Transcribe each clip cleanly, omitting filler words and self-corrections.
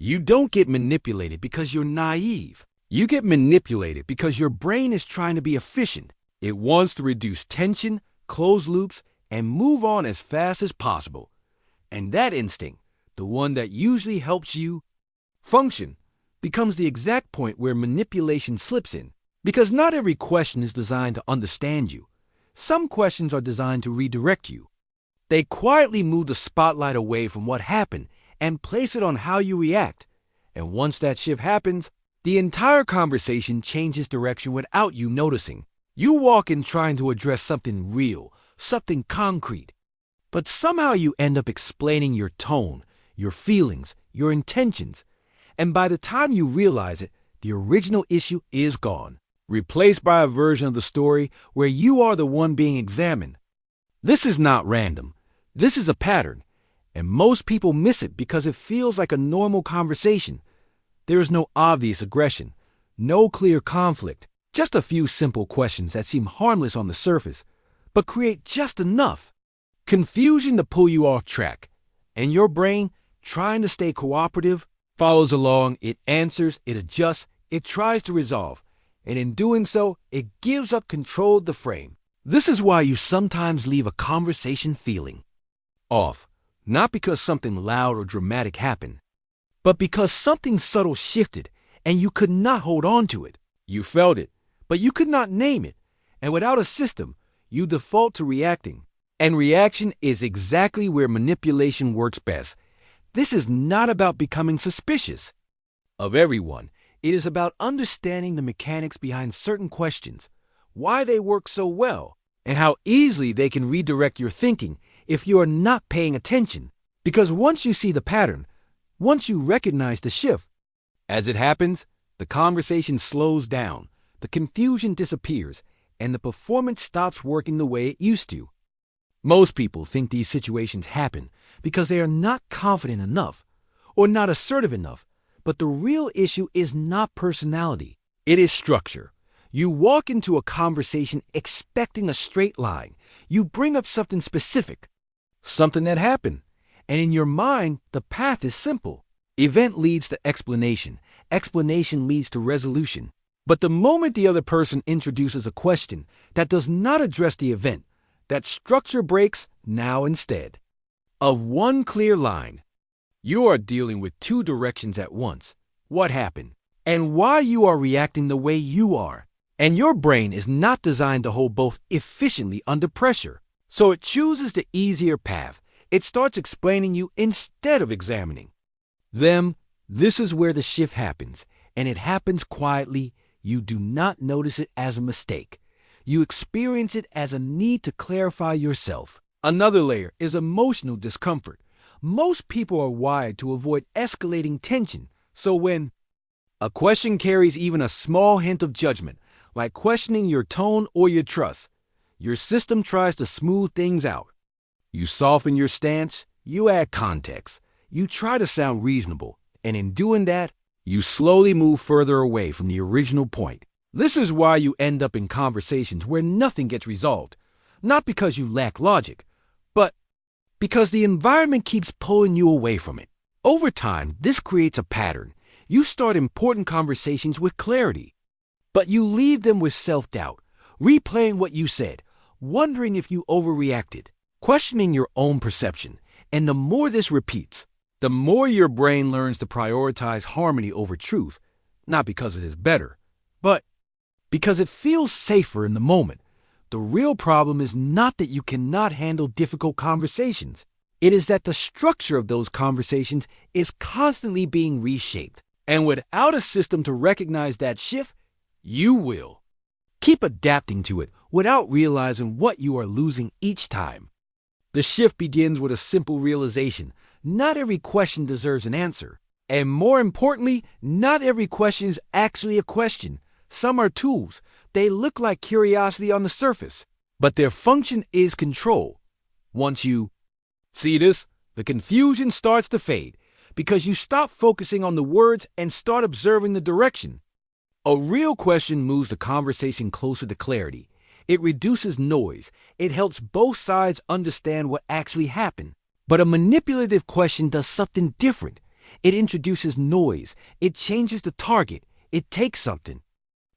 You don't get manipulated because you're naive. You get manipulated because your brain is trying to be efficient. It wants to reduce tension, close loops, and move on as fast as possible. And that instinct, the one that usually helps you function, becomes the exact point where manipulation slips in. Because not every question is designed to understand you. Some questions are designed to redirect you. They quietly move the spotlight away from what happened and place it on how you react. And once that shift happens, the entire conversation changes direction without you noticing. You walk in trying to address something real, something concrete. But somehow you end up explaining your tone, your feelings, your intentions. And by the time you realize it, the original issue is gone, replaced by a version of the story where you are the one being examined. This is not random. This is a pattern. And most people miss it because it feels like a normal conversation. There is no obvious aggression, no clear conflict, just a few simple questions that seem harmless on the surface, but create just enough confusion to pull you off track. And your brain, trying to stay cooperative, follows along, it answers, it adjusts, it tries to resolve, and in doing so, it gives up control of the frame. This is why you sometimes leave a conversation feeling off, not because something loud or dramatic happened, but because something subtle shifted and you could not hold on to it. You felt it, but you could not name it, and without a system, you default to reacting. And reaction is exactly where manipulation works best. This is not about becoming suspicious of everyone. It is about understanding the mechanics behind certain questions, why they work so well, and how easily they can redirect your thinking if you are not paying attention. Because once you see the pattern, once you recognize the shift, as it happens, the conversation slows down, the confusion disappears, and the performance stops working the way it used to. Most people think these situations happen because they are not confident enough or not assertive enough, but the real issue is not personality. It is structure. You walk into a conversation expecting a straight line. You bring up something specific, something that happened, and in your mind, the path is simple. Event leads to explanation. Explanation leads to resolution. But the moment the other person introduces a question that does not address the event, that structure breaks now instead of one clear line. You are dealing with two directions at once. What happened and why you are reacting the way you are. And your brain is not designed to hold both efficiently under pressure. So it chooses the easier path. It starts explaining you instead of examining. This is where the shift happens, and it happens quietly. You do not notice it as a mistake. You experience it as a need to clarify yourself. Another layer is emotional discomfort. Most people are wired to avoid escalating tension, so when a question carries even a small hint of judgment, like questioning your tone or your trust, your system tries to smooth things out. You soften your stance, you add context, you try to sound reasonable, and in doing that, you slowly move further away from the original point. This is why you end up in conversations where nothing gets resolved, not because you lack logic, but because the environment keeps pulling you away from it. Over time, this creates a pattern. You start important conversations with clarity, but you leave them with self-doubt, replaying what you said, wondering if you overreacted, questioning your own perception. And the more this repeats, the more your brain learns to prioritize harmony over truth, not because it is better, but because it feels safer in the moment. The real problem is not that you cannot handle difficult conversations. It is that the structure of those conversations is constantly being reshaped. And without a system to recognize that shift, you will keep adapting to it without realizing what you are losing each time. The shift begins with a simple realization. Not every question deserves an answer. And more importantly, not every question is actually a question. Some are tools. They look like curiosity on the surface, but their function is control. Once you see this, the confusion starts to fade because you stop focusing on the words and start observing the direction. A real question moves the conversation closer to clarity. It reduces noise. It helps both sides understand what actually happened. But a manipulative question does something different. It introduces noise. It changes the target. It takes something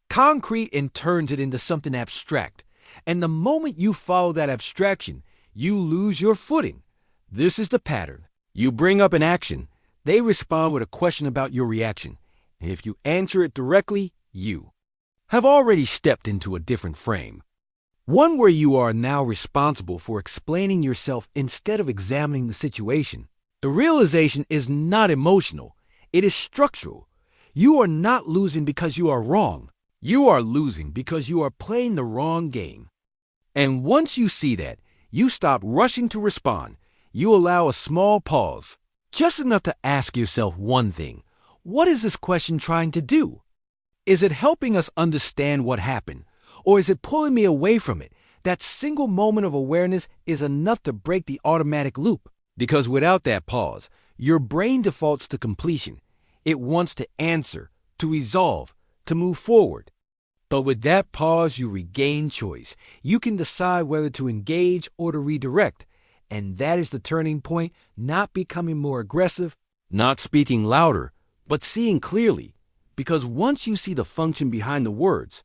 concrete and turns it into something abstract. And the moment you follow that abstraction, you lose your footing. This is the pattern. You bring up an action. They respond with a question about your reaction. And if you answer it directly, you have already stepped into a different frame. One where you are now responsible for explaining yourself instead of examining the situation. The realization is not emotional. It is structural. You are not losing because you are wrong. You are losing because you are playing the wrong game. And once you see that, you stop rushing to respond. You allow a small pause, just enough to ask yourself one thing. What is this question trying to do? Is it helping us understand what happened? Or is it pulling me away from it? That single moment of awareness is enough to break the automatic loop. Because without that pause, your brain defaults to completion. It wants to answer, to resolve, to move forward. But with that pause, you regain choice. You can decide whether to engage or to redirect. And that is the turning point, not becoming more aggressive, not speaking louder, but seeing clearly. Because once you see the function behind the words,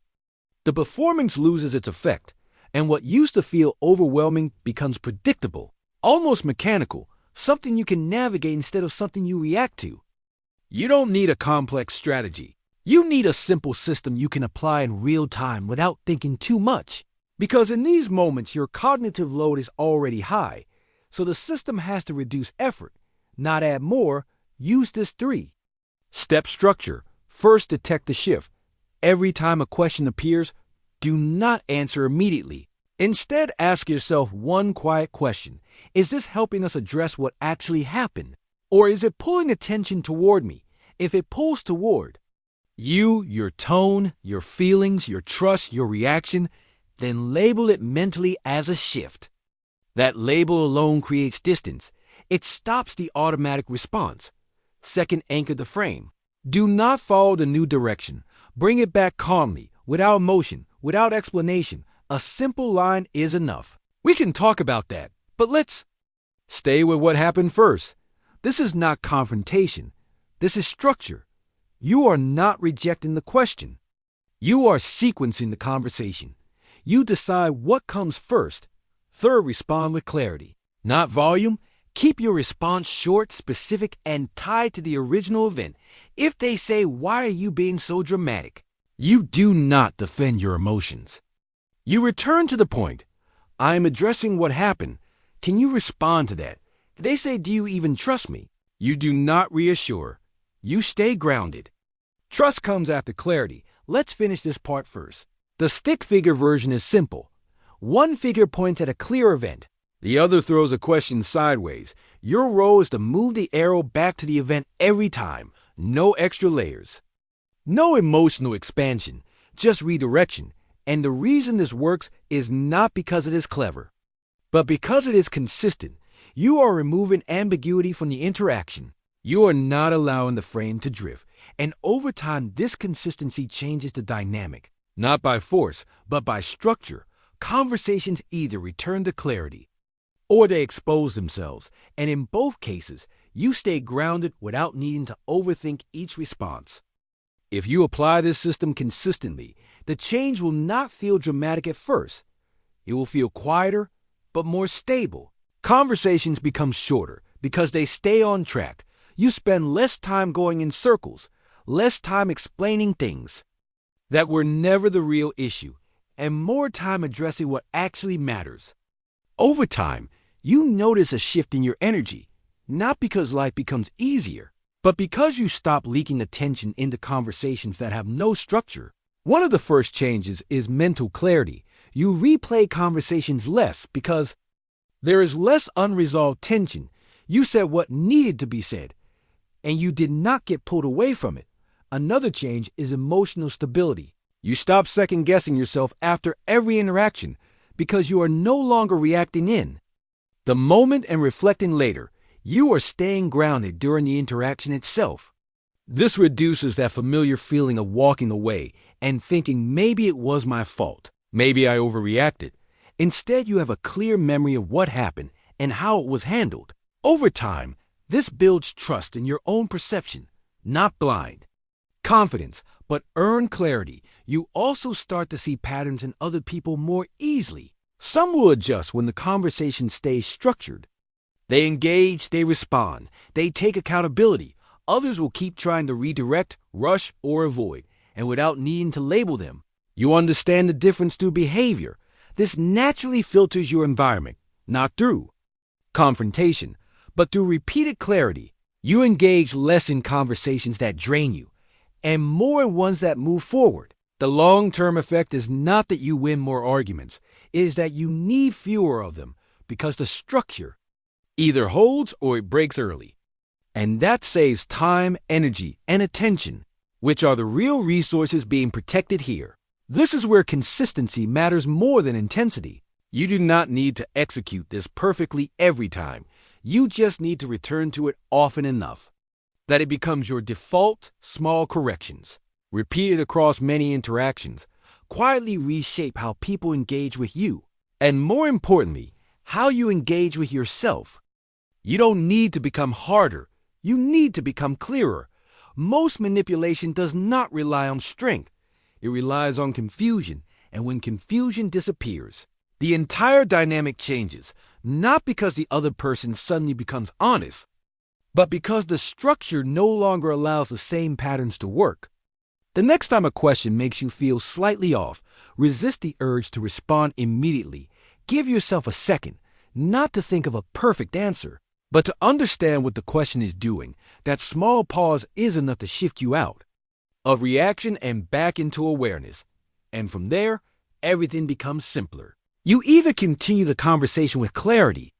the performance loses its effect, and what used to feel overwhelming becomes predictable, almost mechanical, something you can navigate instead of something you react to. You don't need a complex strategy. You need a simple system you can apply in real time without thinking too much. Because in these moments, your cognitive load is already high, so the system has to reduce effort, not add more. Use this 3-step structure. First, detect the shift. Every time a question appears, do not answer immediately. Instead, ask yourself one quiet question. Is this helping us address what actually happened? Or is it pulling attention toward me? If it pulls toward you, your tone, your feelings, your trust, your reaction, then label it mentally as a shift. That label alone creates distance. It stops the automatic response. Second, anchor the frame. Do not follow the new direction. Bring it back calmly, without emotion, without explanation. A simple line is enough. We can talk about that, but let's stay with what happened first. This is not confrontation. This is structure. You are not rejecting the question. You are sequencing the conversation. You decide what comes first. Third, respond with clarity, not volume. Keep your response short, specific, and tied to the original event. If they say, "Why are you being so dramatic?" you do not defend your emotions. You return to the point. "I am addressing what happened. Can you respond to that?" If they say, "Do you even trust me?" you do not reassure. You stay grounded. Trust comes after clarity. Let's finish this part first. The stick figure version is simple. One figure points at a clear event. The other throws a question sideways. Your role is to move the arrow back to the event every time. No extra layers. No emotional expansion, just redirection. And the reason this works is not because it is clever, but because it is consistent. You are removing ambiguity from the interaction. You are not allowing the frame to drift. And over time, this consistency changes the dynamic. Not by force, but by structure. Conversations either return to clarity or they expose themselves. And in both cases, you stay grounded without needing to overthink each response. If you apply this system consistently, the change will not feel dramatic at first. It will feel quieter, but more stable. Conversations become shorter because they stay on track. You spend less time going in circles, less time explaining things that were never the real issue, and more time addressing what actually matters. Over time, you notice a shift in your energy, not because life becomes easier, but because you stop leaking attention into conversations that have no structure. One of the first changes is mental clarity. You replay conversations less because there is less unresolved tension. You said what needed to be said, and you did not get pulled away from it. Another change is emotional stability. You stop second-guessing yourself after every interaction because you are no longer reacting in the moment and reflecting later. You are staying grounded during the interaction itself. This reduces that familiar feeling of walking away and thinking maybe it was my fault, maybe I overreacted. Instead, you have a clear memory of what happened and how it was handled. Over time, This builds trust in your own perception, not blind. Confidence, but earn clarity. You also start to see patterns in other people more easily. Some will adjust when the conversation stays structured. They engage, they respond, they take accountability. Others will keep trying to redirect, rush, or avoid, and without needing to label them. You understand the difference through behavior. This naturally filters your environment, not through confrontation, but through repeated clarity. You engage less in conversations that drain you, and more in ones that move forward. The long-term effect is not that you win more arguments. It is that you need fewer of them because the structure either holds or it breaks early. And that saves time, energy, and attention, which are the real resources being protected here. This is where consistency matters more than intensity. You do not need to execute this perfectly every time. You just need to return to it often enough that it becomes your default small corrections, repeated across many interactions, quietly reshape how people engage with you, and more importantly, how you engage with yourself. You don't need to become harder. You need to become clearer. Most manipulation does not rely on strength. It relies on confusion, and when confusion disappears, the entire dynamic changes, not because the other person suddenly becomes honest, but because the structure no longer allows the same patterns to work. The next time a question makes you feel slightly off, resist the urge to respond immediately. Give yourself a second, not to think of a perfect answer, but to understand what the question is doing. That small pause is enough to shift you out of reaction and back into awareness. And from there, everything becomes simpler. You either continue the conversation with clarity,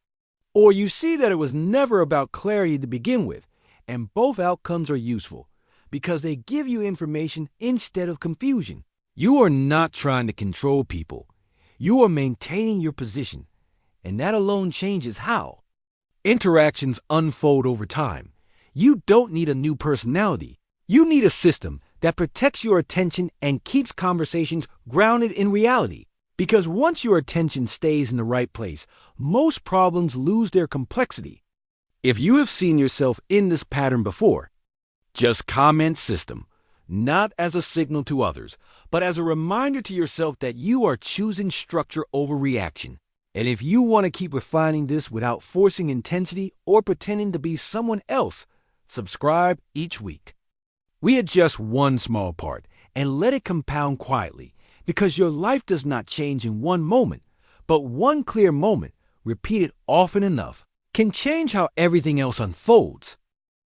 or you see that it was never about clarity to begin with, and both outcomes are useful because they give you information instead of confusion. You are not trying to control people. You are maintaining your position, and that alone changes how interactions unfold over time. You don't need a new personality. You need a system that protects your attention and keeps conversations grounded in reality. Because once your attention stays in the right place, most problems lose their complexity. If you have seen yourself in this pattern before, just comment system, not as a signal to others, but as a reminder to yourself that you are choosing structure over reaction. And if you want to keep refining this without forcing intensity or pretending to be someone else, subscribe each week. We adjust one small part and let it compound quietly, because your life does not change in one moment, but one clear moment, repeated often enough, can change how everything else unfolds.